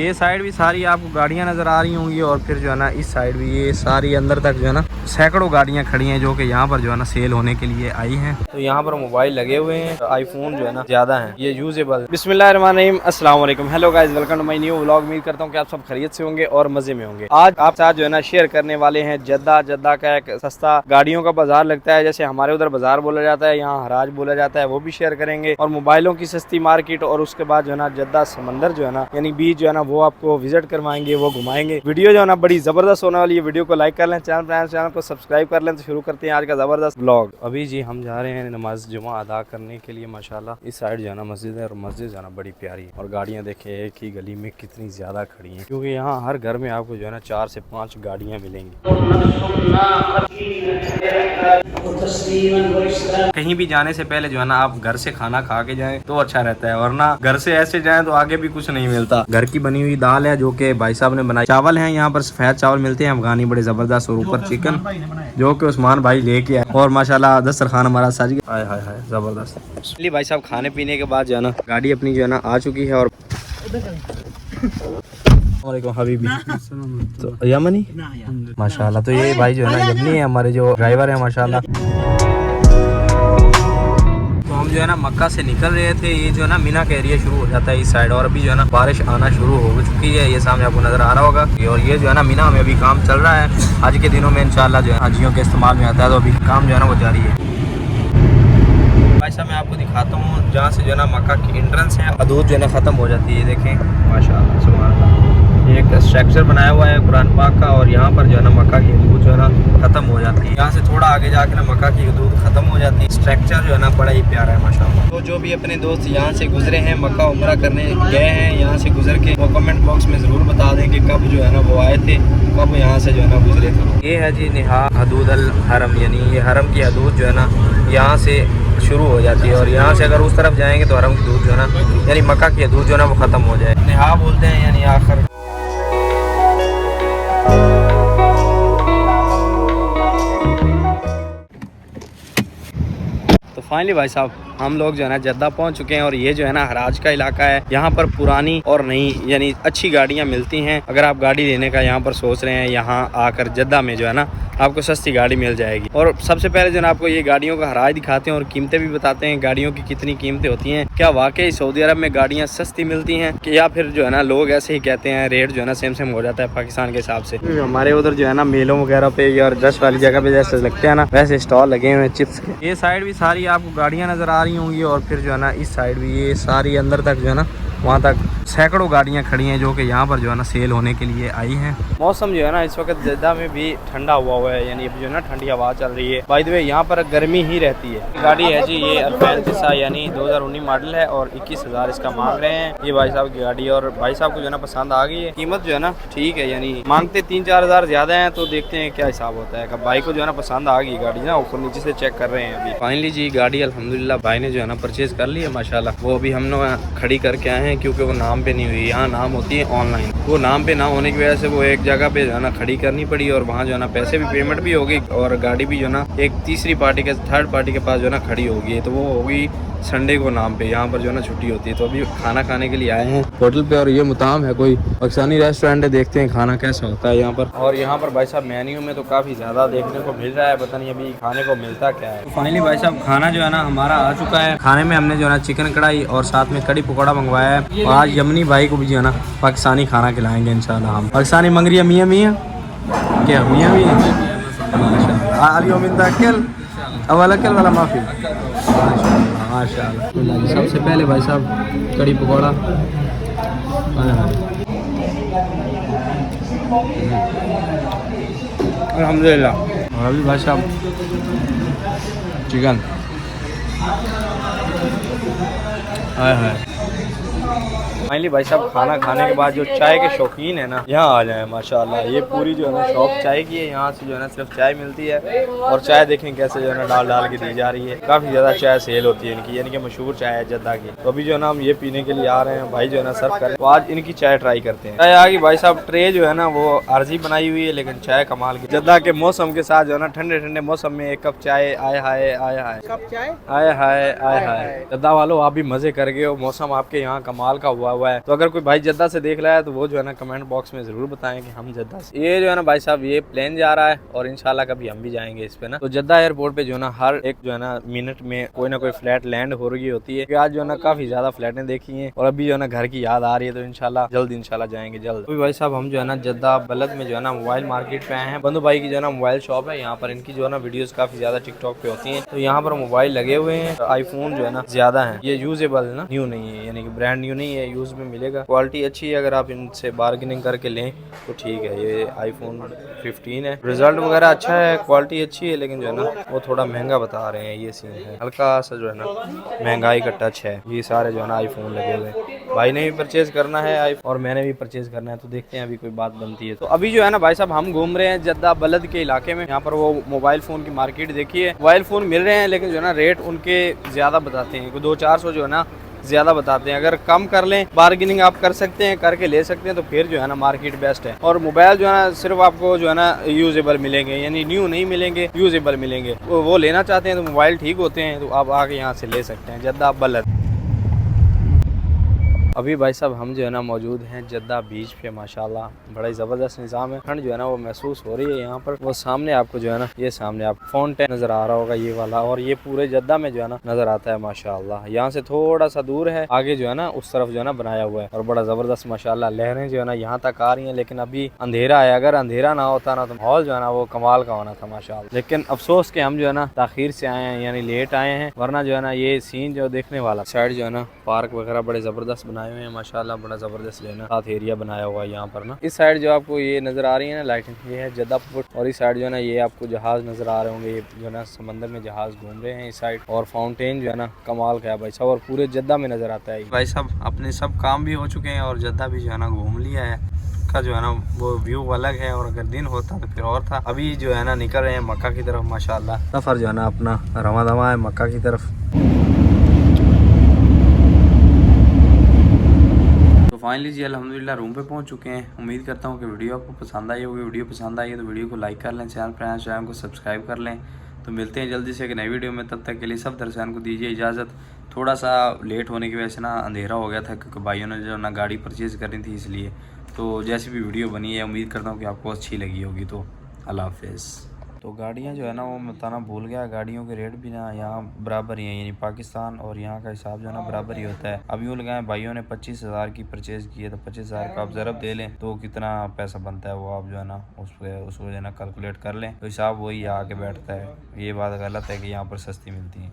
ये साइड भी सारी आपको गाड़ियां नजर आ रही होंगी और फिर जो है ना इस साइड भी ये सारी अंदर तक जो है ना सैकड़ों गाड़ियां खड़ी हैं जो कि यहाँ पर जो है ना सेल होने के लिए आई हैं। तो यहाँ पर मोबाइल लगे हुए हैं, आईफोन जो है ना ज्यादा है ये यूजेबल। बिस्मिल्लाहिर्रहमानिर्रहीम, अस्सलाम वालेकुम, hello guys, welcome to my new vlog. उम्मीद करता हूँ कि आप सब खैरियत से होंगे और मजे में होंगे। आज आप साथ जो है ना शेयर करने वाले हैं जद्दा का एक सस्ता गाड़ियों का बाजार लगता है, जैसे हमारे उधर बाजार बोला जाता है, यहाँ हराज बोला जाता है, वो भी शेयर करेंगे। और मोबाइलों की सस्ती मार्केट और उसके बाद जो है ना जद्दा समंदर जो है ना यानी बीच जो है ना वो आपको विजिट करवाएंगे, वो घुमाएंगे। वीडियो जो है ना बड़ी जबरदस्त होने वाली है। वीडियो को लाइक कर लें, चैनल को सब्सक्राइब कर लें। तो शुरू करते हैं आज का जबरदस्त व्लॉग। अभी जी हम जा रहे हैं नमाज जुमा अदा करने के लिए। माशाल्लाह इस साइड जो है ना मस्जिद है और मस्जिद जो है ना बड़ी प्यारी है। और गाड़ियां देखें एक ही गली में कितनी ज्यादा खड़ी हैं, क्योंकि यहाँ हर घर में आपको जो है ना 4 से 5 गाड़ियां मिलेंगी। कहीं भी जाने से पहले जो है ना आप घर से खाना खा के जाएं तो अच्छा रहता है, वरना घर से ऐसे जाएं तो आगे भी कुछ नहीं मिलता। घर की बनी हुई दाल है जो कि भाई साहब ने बनाई। चावल हैं यहाँ पर सफेद चावल मिलते हैं अफगानी, बड़े जबरदस्त। और ऊपर चिकन जो कि उस्मान भाई लेके आए। और माशाल्लाह दस्तरखान हमारा सज गया। हाय हाय हाय जबरदस्त। इसलिए भाई साहब खाने पीने के बाद जो है ना गाड़ी अपनी जो है ना आ चुकी है। और हबीबी तो यमनी माशाल्लाह। तो ये भाई जो है ना यमनी है, हमारे जो ड्राइवर है माशाल्लाह। तो हम जो है ना मक्का से निकल रहे थे। ये जो है ना मीना का एरिया शुरू हो जाता है इस साइड, और अभी जो है ना बारिश आना शुरू हो चुकी है। ये सामने आपको नजर आ रहा होगा। और ये जो है ना मीना में अभी काम चल रहा है। आज के दिनों में इंशाल्लाह जो है हाजियों के इस्तेमाल में आता है, तो अभी काम जो है ना वो जारी है। भाई साहब मैं आपको दिखाता हूँ जहाँ से जो है ना मक्का की एंट्रेंस है, हदूद जो है ना खत्म हो जाती है। देखें माशाल्लाह सुभान अल्लाह, एक स्ट्रक्चर बनाया हुआ है कुरान पाक का। और यहाँ पर जो है ना मक्का की हदूद जो है ना खत्म हो जाती है। यहाँ से थोड़ा आगे जाके ना मक्का की हदूद खत्म हो जाती है। स्ट्रक्चर जो है ना बड़ा ही प्यारा है माशाल्लाह। तो जो भी अपने दोस्त यहाँ से गुजरे हैं, मक्का उम्रा करने गए हैं, यहाँ से गुजर के वो कमेंट बॉक्स में ज़रूर बता दें कि कब जो है ना वो आए थे, कब यहाँ से जो है ना गुजरे थे। ये है जी निहा हदूद अल हरम, यानी ये हरम की हदूद जो है ना यहाँ से शुरू हो जाती है। और यहाँ से अगर उस तरफ जाएंगे तो हरम की हदूद जो है ना यानी मक्का की हदूद जो है ना वो ख़त्म हो जाए। निहा बोलते हैं यानी आखिर। तो फाइनली भाई साहब हम लोग जो है ना जद्दा पहुंच चुके हैं। और ये जो है ना हराज का इलाका है। यहाँ पर पुरानी और नई यानी अच्छी गाड़ियाँ मिलती हैं। अगर आप गाड़ी लेने का यहाँ पर सोच रहे हैं, यहाँ आकर जद्दा में जो है ना आपको सस्ती गाड़ी मिल जाएगी। और सबसे पहले जो है ना आपको ये गाड़ियों का हराज दिखाते हैं और कीमतें भी बताते हैं, गाड़ियों की कितनी कीमतें होती हैं, क्या वाकई सऊदी अरब में गाड़ियाँ सस्ती मिलती हैं कि या फिर जो है ना लोग ऐसे ही कहते हैं, रेट जो है ना सेम हो जाता है पाकिस्तान के हिसाब से। हमारे उधर जो है ना मेलों वगैरह पे और रश वाली जगह पे जैसे लगते हैं ना वैसे स्टॉल लगे हुए हैं चिप्स के। ये साइड भी सारी आपको गाड़ियाँ नजर आ रही होंगी। और फिर जो है ना इस साइड भी ये सारी अंदर तक जो है ना वहाँ तक सैकड़ों गाड़ियाँ खड़ी हैं जो कि यहाँ पर जो है ना सेल होने के लिए आई हैं। मौसम जो है ना इस वक्त जद्दा में भी ठंडा हुआ है, यानी जो है ना ठंडी हवा चल रही है। बाय द वे यहाँ पर गर्मी ही रहती है। गाड़ी है जी ये अल्फा यानी 2019 मॉडल है और 21,000 इसका मांग रहे हैं ये भाई साहब की गाड़ी। और भाई साहब को जो है ना पसंद आ गई है। कीमत जो है ना ठीक है, यानी मांगते 3-4 हज़ार ज्यादा है, तो देखते हैं क्या हिसाब होता है। भाई को जो है ना पसंद आ गई गाड़ी ना, ऊपर नीचे से चेक कर रहे हैं अभी। फाइनली जी गाड़ी अल्हम्दुलिल्लाह भाई ने जो है ना परचेज कर ली है माशाल्लाह। वो अभी हम लोग खड़ी करके आए हैं क्योंकि वो नाम पे नहीं हुई। यहाँ नाम होती है ऑनलाइन, वो नाम पे ना होने की वजह से वो एक जगह पे जो है ना खड़ी करनी पड़ी। और वहाँ जो है ना पैसे भी पेमेंट भी होगी और गाड़ी भी जो है ना एक तीसरी पार्टी के थर्ड पार्टी के पास जो है ना खड़ी होगी। तो वो होगी संडे को नाम पे, यहाँ पर जो है ना छुट्टी होती है। तो अभी खाना खाने के लिए आए हैं होटल पे। और ये मुताम है कोई पाकिस्तानी रेस्टोरेंट है, देखते हैं खाना कैसा होता है यहाँ पर। और यहाँ पर भाई साहब मेन्यू में तो काफ़ी ज़्यादा देखने को मिल रहा है, पता नहीं अभी खाने को मिलता क्या है। तो फाइनली भाई साहब खाना जो है ना हमारा आ चुका है। खाने में हमने जो है ना चिकन कढ़ाई और साथ में कड़ी पकौड़ा मंगवाया है। और आज यमनी भाई को भी जो है ना पाकिस्तानी खाना खिलाएंगे इंशाल्लाह। हम पाकिस्तानी मंगरिया मियाँ मियाँ क्या मियाँ मियाँ अवल अकल वाला माफ़ी माशाल्लाह। सबसे पहले भाई साहब कड़ी पकौड़ा अल्हम्दुलिल्लाह। और अभी भाई साहब चिकन हाय हाय। फाइनली भाई साहब खाना खाने के बाद जो चाय के शौकीन है ना यहाँ आ जाए माशाल्लाह। ये पूरी जो है ना शॉप चाय की है। यहाँ से जो है ना सिर्फ चाय मिलती है। और चाय देखें कैसे जो है ना डाल के दी जा रही है। काफ़ी ज़्यादा चाय सेल होती है इनकी, यानी कि मशहूर चाय है जद्दा की। तो अभी जो है ना हम ये पीने के लिए आ रहे हैं, भाई जो है ना सर्व करें। तो आज इनकी चाय ट्राई करते हैं। चाय आ गई भाई साहब। ट्रे जो है ना वो आर्जी बनाई हुई है, लेकिन चाय कमाल की। जद्दा के मौसम के साथ जो है ना ठंडे ठंडे मौसम में एक कप चाय आए हाय आए हाय कप चाय आए हाय आए हाय। जद्दा वालों आप भी मजे कर गए हो, मौसम आपके यहाँ कमाल का हुआ हुआ है। तो अगर कोई भाई जद्दा से देख रहा है तो वो जो है ना कमेंट बॉक्स में जरूर बताएं कि हम जद्दा से। ये जो है ना भाई साहब ये प्लेन जा रहा है और इंशाल्लाह कभी हम भी जाएंगे इस पे ना। तो जद्दा एयरपोर्ट पे जो है ना हर एक जो है ना मिनट में कोई ना कोई फ्लाइट लैंड हो रही होती है। आज जो है ना काफी ज्यादा फ्लाइटें देखी हैं और अभी जो है ना घर की याद आ रही है। तो इंशाल्लाह जल्द इंशाल्लाह जाएंगे जल्द। तो भाई साहब हम जो है ना जद्दा बलद में जो है ना मोबाइल मार्केट पे आए हैं। बंधु भाई की जो है ना मोबाइल शॉप है। यहाँ पर इनकी जो है ना वीडियोस काफी ज्यादा टिकटॉक पे होती हैं। तो यहाँ पर मोबाइल लगे हुए हैं। तो आईफोन जो है ना ज्यादा है, ये यूजेबल है ना, न्यू नहीं है, यानी कि ब्रांड न्यू नहीं है, यूज में मिलेगा। क्वालिटी अच्छी है, अगर आप इनसे बार्गेनिंग करके लें तो ठीक है। ये आईफोन 15 है, रिजल्ट वगैरह अच्छा है, क्वालिटी अच्छी है, लेकिन जो है ना वो थोड़ा महंगा बता रहे हैं। ये सीन है, हल्का सा जो है ना महंगाई का टच है। ये सारे जो है ना आईफोन लगे हुए हैं। भाई ने भी परचेज करना है आईफोन और मैंने भी परचेज करना है। तो देखते हैं अभी कोई बात बनती है। तो अभी जो है ना भाई साहब हम घूम रहे हैं जद्दा बलद के इलाके में। यहाँ पर वो मोबाइल फोन की मार्केट देखिए, मोबाइल फोन मिल रहे हैं लेकिन जो है ना रेट उनके ज्यादा बताते हैं। 200-400 जो है ना ज्यादा बताते हैं। अगर कम कर लें, बार्गेनिंग आप कर सकते हैं, करके ले सकते हैं, तो फिर जो है ना मार्केट बेस्ट है। और मोबाइल जो है ना सिर्फ आपको जो है ना यूजेबल मिलेंगे, यानी न्यू नहीं मिलेंगे, यूजेबल मिलेंगे। वो लेना चाहते हैं तो मोबाइल ठीक होते हैं तो आप आके यहाँ से ले सकते हैं जद्दा बलद। अभी भाई साहब हम जो है ना मौजूद हैं जद्दा बीच पे। माशाल्लाह बड़ा ही ज़बरदस्त निज़ाम है। ठंड जो है ना वो महसूस हो रही है यहाँ पर। वो सामने आपको जो है ना, ये सामने आप फाउंटेन नज़र आ रहा होगा ये वाला, और ये पूरे जद्दा में जो है ना नज़र आता है माशाल्लाह। यहाँ से थोड़ा सा दूर है, आगे जो है ना उस तरफ जो है ना बनाया हुआ है और बड़ा ज़बरदस्त माशाल्लाह। लहरें जो है ना यहाँ तक आ रही हैं, लेकिन अभी अंधेरा है। अगर अंधेरा ना होता ना तो माहौल जो है ना वो कमाल का होना था माशाल्लाह। लेकिन अफसोस के हम जो है ना ताखीर से आए हैं, यानी लेट आए हैं, वरना जो है ना ये सीन जो देखने वाला। साइड जो है ना पार्क वगैरह बड़े ज़बरदस्त बनाए हुए हैं माशाल्लाह, बड़ा ज़बरदस्त जो है ना साथ एरिया बनाया हुआ है यहाँ पर ना। इस साइड जो आपको ये नज़र आ रही है ना लाइटिंग, ये है जद्दा पोर्ट। और इस साइड जो है ना ये आपको जहाज़ नज़र आ रहे होंगे, ये जो है ना समंदर में जहाज़ घूम रहे हैं इस साइड। और फाउंटेन जो है ना कमाल का है भाई साहब, और पूरे जद्दा में नज़र आता है भाई साहब। अपने सब काम भी हो चुके हैं और जद्दा भी जो है ना घूम लिया है। का जो है ना वो व्यू अलग है, और अगर दिन होता तो फिर और था। अभी जो है ना निकल रहे हैं मक्का की तरफ माशाल्लाह। सफ़र जो है ना अपना रवा दवा है मक्का की तरफ। फाइनली जी अल्हम्दुलिल्लाह रूम पे पहुंच चुके हैं। उम्मीद करता हूं कि वीडियो आपको पसंद आई होगी। वीडियो पसंद आई है तो वीडियो को लाइक कर लें, चैनल को सब्सक्राइब कर लें। तो मिलते हैं जल्दी से एक नई वीडियो में, तब तक के लिए सब दर्शकों को दीजिए इजाज़त। थोड़ा सा लेट होने की वजह से ना अंधेरा हो गया था, क्योंकि भाइयों ने जो ना गाड़ी परचेज़ करनी थी इसलिए। तो जैसी भी वीडियो बनी है उम्मीद करता हूँ कि आपको अच्छी लगी होगी। तो अल्लाह हाफ़िज़। तो गाड़ियाँ जो है ना वो मैं बताना भूल गया, गाड़ियों के रेट भी ना यहाँ बराबर ही हैं, यानी पाकिस्तान और यहाँ का हिसाब जो है ना बराबर ही होता है। अब यूँ लगाएं भाइयों ने 25,000 की परचेज़ की है, तो 25,000 का आप ज़रब दे लें तो कितना पैसा बनता है वो आप जो है ना उसको जो है ना कैलकुलेट कर लें, तो हिसाब वही आके बैठता है। ये बात गलत है कि यहाँ पर सस्ती मिलती है।